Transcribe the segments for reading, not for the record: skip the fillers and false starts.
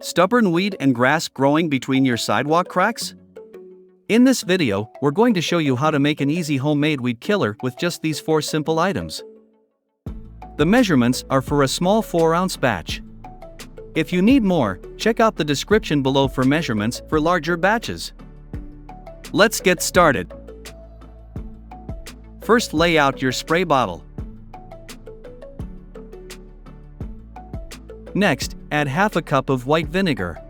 Stubborn weed and grass growing between your sidewalk cracks? In this video, we're going to show you how to make an easy homemade weed killer with just these 4 simple items. The measurements are for a small 4-ounce batch. If you need more, check out the description below for measurements for larger batches. Let's get started. First, lay out your spray bottle. Next, add half a cup of white vinegar.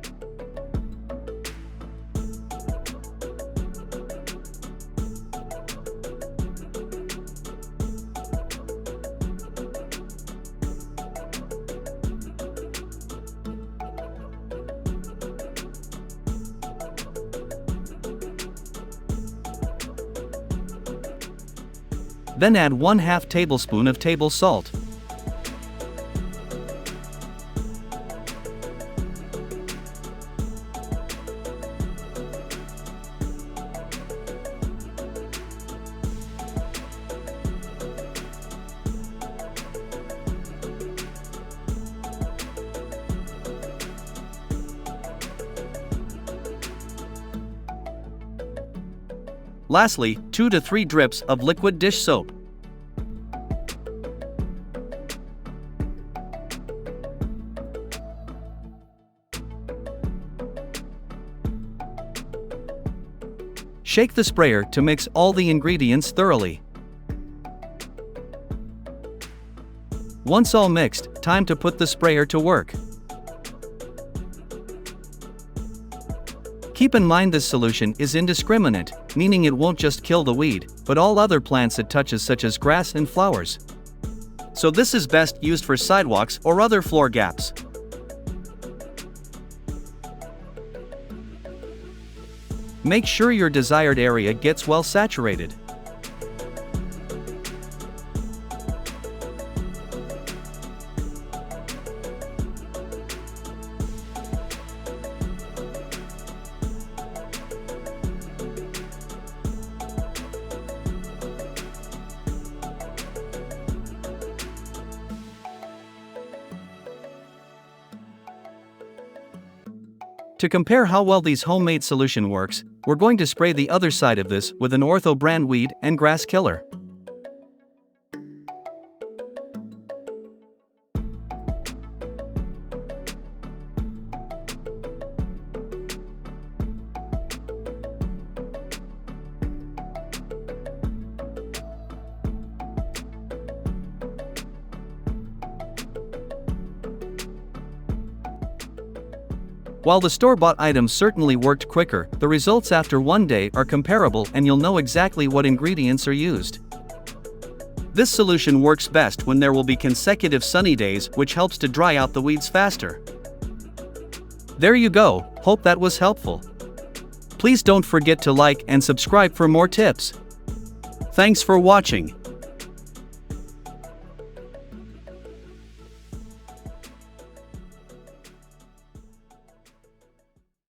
Then add 1/2 tablespoon of table salt. Lastly, 2 to 3 drips of liquid dish soap. Shake the sprayer to mix all the ingredients thoroughly. Once all mixed, time to put the sprayer to work. Keep in mind this solution is indiscriminate, meaning it won't just kill the weed, but all other plants it touches such as grass and flowers. So this is best used for sidewalks or other floor gaps. Make sure your desired area gets well saturated. To compare how well this homemade solution works, we're going to spray the other side of this with an Ortho brand weed and grass killer. While the store-bought items certainly worked quicker, the results after one day are comparable and you'll know exactly what ingredients are used. This solution works best when there will be consecutive sunny days, which helps to dry out the weeds faster. There you go, hope that was helpful. Please don't forget to like and subscribe for more tips. Thanks for watching.